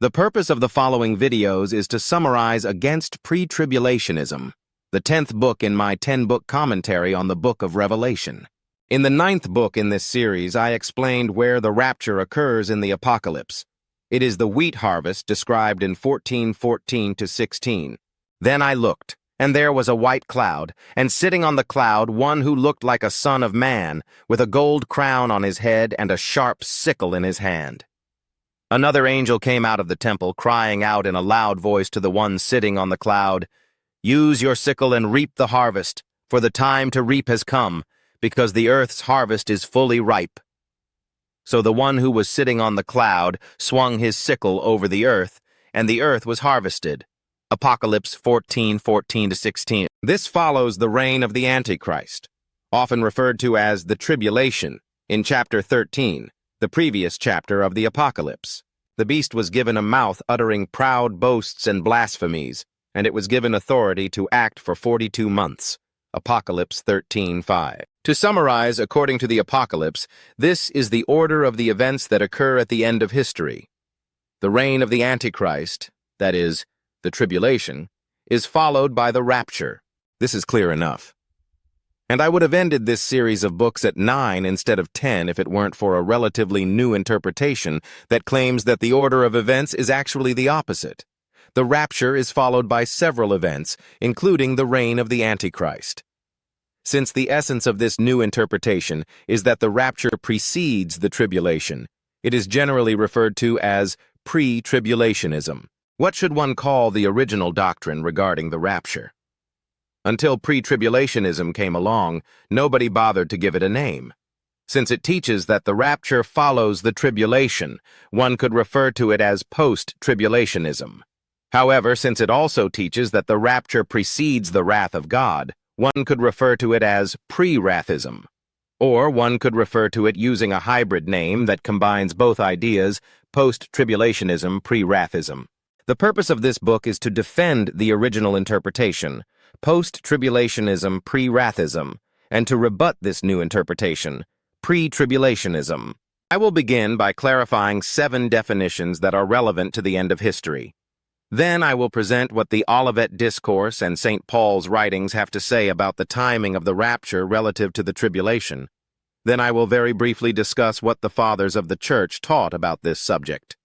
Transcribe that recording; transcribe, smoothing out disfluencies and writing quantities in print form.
The purpose of the following videos is to summarize Against Pre-Tribulationism, the 10th book in my 10-book commentary on the book of Revelation. In the 9th book in this series, I explained where the rapture occurs in the apocalypse. It is the wheat harvest described in 14:14-16. Then I looked, and there was a white cloud, and sitting on the cloud one who looked like a son of man, with a gold crown on his head and a sharp sickle in his hand. Another angel came out of the temple, crying out in a loud voice to the one sitting on the cloud, "Use your sickle and reap the harvest, for the time to reap has come, because the earth's harvest is fully ripe." So the one who was sitting on the cloud swung his sickle over the earth, and the earth was harvested. Apocalypse 14:14-16. This follows the reign of the Antichrist, often referred to as the tribulation, in chapter 13, the previous chapter of the Apocalypse. The beast was given a mouth uttering proud boasts and blasphemies, and it was given authority to act for 42 months. Apocalypse 13:5. To summarize, according to the Apocalypse, this is the order of the events that occur at the end of history. The reign of the Antichrist, that is, the tribulation, is followed by the rapture. This is clear enough. And I would have ended this series of books at 9 instead of 10 if it weren't for a relatively new interpretation that claims that the order of events is actually the opposite. The rapture is followed by several events, including the reign of the Antichrist. Since the essence of this new interpretation is that the rapture precedes the tribulation, it is generally referred to as pre-tribulationism. What should one call the original doctrine regarding the rapture? Until pre-tribulationism came along, nobody bothered to give it a name. Since it teaches that the rapture follows the tribulation, one could refer to it as post-tribulationism. However, since it also teaches that the rapture precedes the wrath of God, one could refer to it as pre-wrathism. Or one could refer to it using a hybrid name that combines both ideas, post-tribulationism, pre-wrathism. The purpose of this book is to defend the original interpretation, post-tribulationism, pre-wrathism, and to rebut this new interpretation, pre-tribulationism. I will begin by clarifying 7 definitions that are relevant to the end of history. Then I will present what the Olivet Discourse and St. Paul's writings have to say about the timing of the rapture relative to the tribulation. Then I will very briefly discuss what the Fathers of the Church taught about this subject.